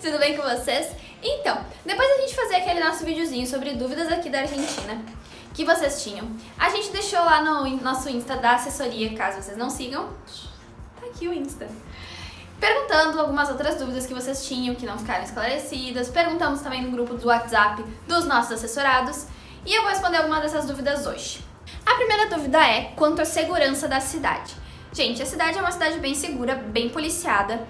tudo bem com vocês? Então, depois da gente fazer aquele nosso videozinho sobre dúvidas aqui da Argentina, que vocês tinham, a gente deixou lá no nosso Insta da assessoria, caso vocês não sigam, tá aqui o Insta, perguntando algumas outras dúvidas que vocês tinham, que não ficaram esclarecidas, perguntamos também no grupo do WhatsApp dos nossos assessorados, e eu vou responder algumas dessas dúvidas hoje. A primeira dúvida é quanto à segurança da cidade. Gente, a cidade é uma cidade bem segura, bem policiada.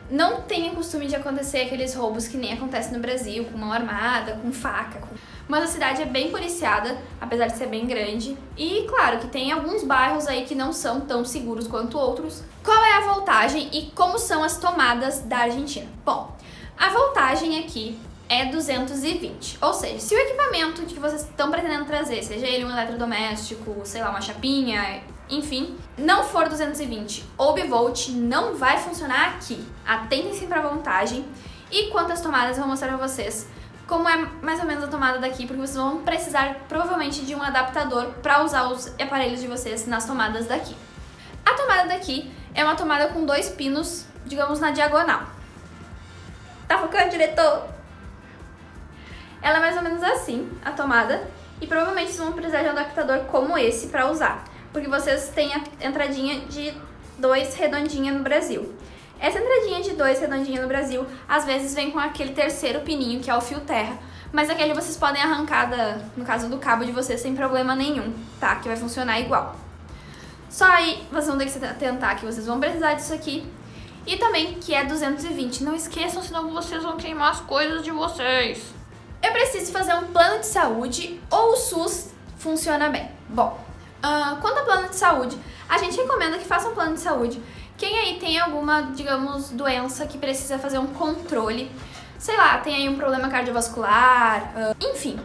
Não tem o costume de acontecer aqueles roubos que nem acontece no Brasil, com mão armada, com faca. Mas a cidade é bem policiada, apesar de ser bem grande. E claro que tem alguns bairros aí que não são tão seguros quanto outros. Qual é a voltagem e como são as tomadas da Argentina? Bom, a voltagem aqui é 220, ou seja, se o equipamento que vocês estão pretendendo trazer, seja ele um eletrodoméstico, sei lá, uma chapinha, enfim, não for 220 ou bivolt, não vai funcionar aqui. Atentem-se para a voltagem. E quantas tomadas eu vou mostrar para vocês como é mais ou menos a tomada daqui, porque vocês vão precisar provavelmente de um adaptador para usar os aparelhos de vocês nas tomadas daqui. A tomada daqui é uma tomada com 2 pinos, digamos, na diagonal. Tá focando, diretor? Ela é mais ou menos assim, a tomada, e provavelmente vocês vão precisar de um adaptador como esse para usar, porque vocês têm a entradinha de 2 redondinha no Brasil. Essa entradinha de 2 redondinha no Brasil, às vezes vem com aquele terceiro pininho, que é o fio terra, mas aquele vocês podem arrancar, no caso do cabo de vocês, sem problema nenhum, tá? Que vai funcionar igual. Só aí vocês vão ter que se atentar que vocês vão precisar disso aqui, e também que é 220. Não esqueçam, senão vocês vão queimar as coisas de vocês. Eu preciso fazer um plano de saúde ou o SUS funciona bem? Bom, quanto ao plano de saúde, a gente recomenda que faça um plano de saúde. Quem aí tem alguma, digamos, doença que precisa fazer um controle, sei lá, tem aí um problema cardiovascular, enfim,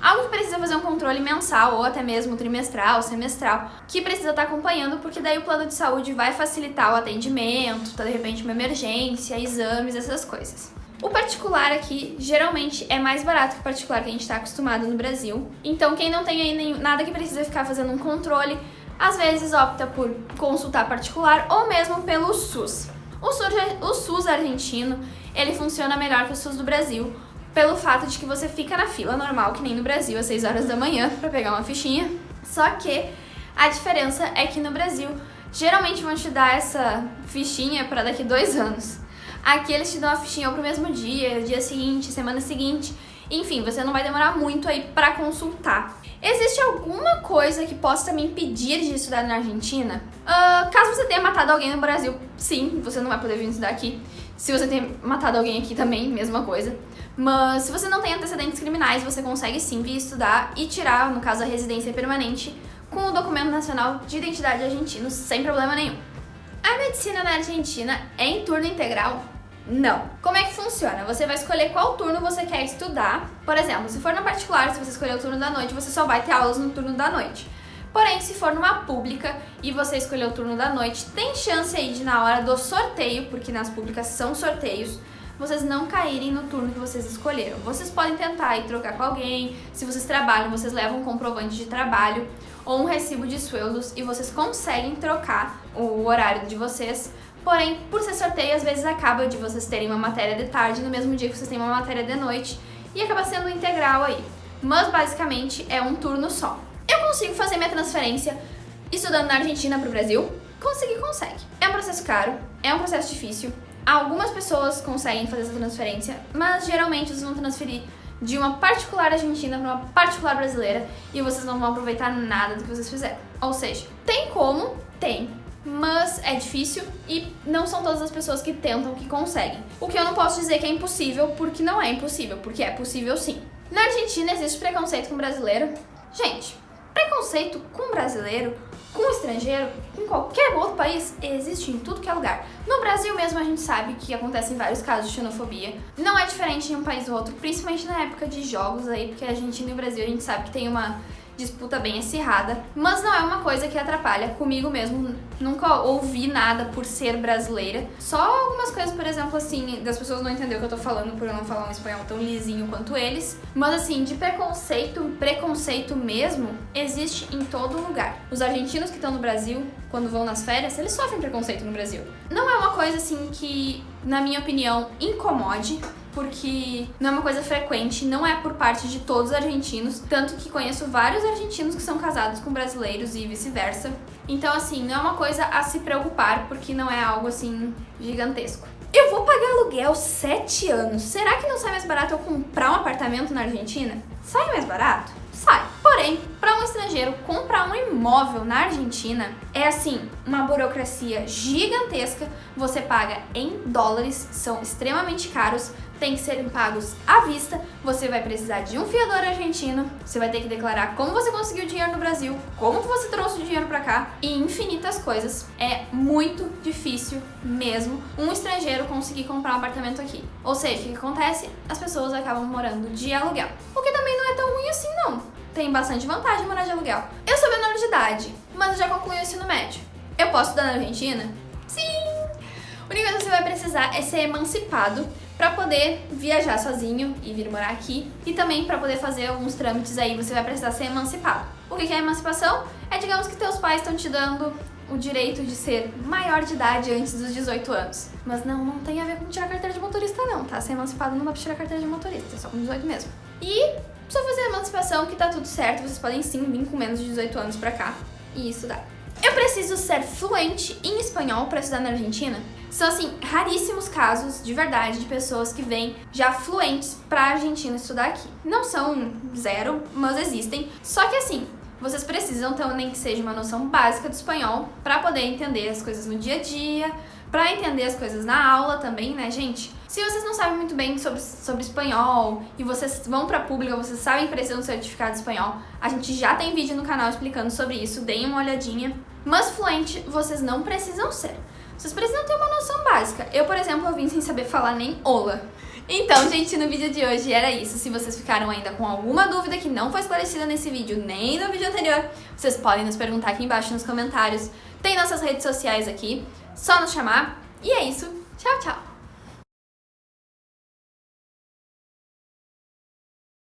algo que precisa fazer um controle mensal ou até mesmo trimestral, semestral, que precisa estar acompanhando, porque daí o plano de saúde vai facilitar o atendimento, de repente uma emergência, exames, essas coisas. O particular aqui geralmente é mais barato que o particular que a gente está acostumado no Brasil. Então quem não tem aí nada que precisa ficar fazendo um controle, às vezes opta por consultar particular ou mesmo pelo SUS. O SUS argentino, ele funciona melhor que o SUS do Brasil, pelo fato de que você fica na fila normal, que nem no Brasil, às 6 horas da manhã, para pegar uma fichinha. Só que a diferença é que no Brasil, geralmente vão te dar essa fichinha para daqui 2 anos. Aqui eles te dão a fichinha ou pro mesmo dia seguinte, semana seguinte. Enfim, você não vai demorar muito aí pra consultar. Existe alguma coisa que possa me impedir de estudar na Argentina? Caso você tenha matado alguém no Brasil, sim, você não vai poder vir estudar aqui. Se você tenha matado alguém aqui também, mesma coisa. Mas se você não tem antecedentes criminais, você consegue sim vir estudar e tirar, no caso, a residência permanente com o documento nacional de identidade argentino, sem problema nenhum. A medicina na Argentina é em turno integral? Não. Como é que funciona? Você vai escolher qual turno você quer estudar. Por exemplo, se for na particular, se você escolher o turno da noite, você só vai ter aulas no turno da noite. Porém, se for numa pública e você escolher o turno da noite, tem chance aí de na hora do sorteio, porque nas públicas são sorteios, vocês não caírem no turno que vocês escolheram. Vocês podem tentar ir trocar com alguém, se vocês trabalham, vocês levam um comprovante de trabalho ou um recibo de sueldos e vocês conseguem trocar o horário de vocês. Porém, por ser sorteio, às vezes acaba de vocês terem uma matéria de tarde no mesmo dia que vocês têm uma matéria de noite e acaba sendo integral aí. Mas basicamente é um turno só. Eu consigo fazer minha transferência estudando na Argentina para o Brasil? Consegue. É um processo caro, é um processo difícil. Algumas pessoas conseguem fazer essa transferência, mas geralmente vocês vão transferir de uma particular argentina para uma particular brasileira e vocês não vão aproveitar nada do que vocês fizeram. Ou seja, tem como? Tem. Mas é difícil e não são todas as pessoas que tentam que conseguem. O que eu não posso dizer que é impossível, porque não é impossível, porque é possível sim. Na Argentina existe preconceito com brasileiro. Gente, preconceito com brasileiro, com estrangeiro, em qualquer outro país, existe em tudo que é lugar. No Brasil mesmo a gente sabe que acontecem vários casos de xenofobia. Não é diferente em um país ou outro, principalmente na época de jogos aí, porque a Argentina e o Brasil a gente sabe que tem uma disputa bem acirrada, mas não é uma coisa que atrapalha. Comigo mesmo, nunca ouvi nada por ser brasileira. Só algumas coisas, por exemplo, assim, das pessoas não entenderem o que eu tô falando por eu não falar um espanhol tão lisinho quanto eles. Mas assim, de preconceito mesmo, existe em todo lugar. Os argentinos que estão no Brasil, quando vão nas férias, eles sofrem preconceito no Brasil. Não é uma coisa assim que na minha opinião, incomode, porque não é uma coisa frequente, não é por parte de todos os argentinos, tanto que conheço vários argentinos que são casados com brasileiros e vice-versa. Então, assim, não é uma coisa a se preocupar, porque não é algo, assim, gigantesco. Eu vou pagar aluguel 7 anos. Será que não sai mais barato eu comprar um apartamento na Argentina? Sai mais barato? Sai. Porém, para um estrangeiro comprar um imóvel na Argentina é assim, uma burocracia gigantesca. Você paga em dólares, são extremamente caros, tem que serem pagos à vista. Você vai precisar de um fiador argentino, você vai ter que declarar como você conseguiu dinheiro no Brasil, como você trouxe o dinheiro para cá e infinitas coisas. É muito difícil mesmo um estrangeiro conseguir comprar um apartamento aqui. Ou seja, o que acontece? As pessoas acabam morando de aluguel, o que também não é tão ruim assim não. Tem bastante vantagem morar de aluguel. Eu sou menor de idade, mas eu já concluí o ensino médio. Eu posso estudar na Argentina? Sim! A única coisa que você vai precisar é ser emancipado para poder viajar sozinho e vir morar aqui. E também para poder fazer alguns trâmites aí, você vai precisar ser emancipado. O que é emancipação? É, digamos que teus pais estão te dando o direito de ser maior de idade antes dos 18 anos. Mas não tem a ver com tirar carteira de motorista não, tá? Ser emancipado não dá pra tirar carteira de motorista, é só com 18 mesmo. E só fazer a emancipação que tá tudo certo, vocês podem sim vir com menos de 18 anos pra cá e estudar. Eu preciso ser fluente em espanhol pra estudar na Argentina? São, assim, raríssimos casos, de verdade, de pessoas que vêm já fluentes pra Argentina estudar aqui. Não são zero, mas existem. Só que, assim, vocês precisam ter nem que seja uma noção básica do espanhol pra poder entender as coisas no dia a dia, pra entender as coisas na aula também, né, gente? Se vocês não sabem muito bem sobre espanhol e vocês vão pra pública, vocês sabem que precisam de um certificado de espanhol, a gente já tem vídeo no canal explicando sobre isso, deem uma olhadinha. Mas fluente vocês não precisam ser. Vocês precisam ter uma noção básica. Eu, por exemplo, eu vim sem saber falar nem olá. Então, gente, no vídeo de hoje era isso. Se vocês ficaram ainda com alguma dúvida que não foi esclarecida nesse vídeo, nem no vídeo anterior, vocês podem nos perguntar aqui embaixo nos comentários. Tem nossas redes sociais aqui, só nos chamar. E é isso. Tchau, tchau!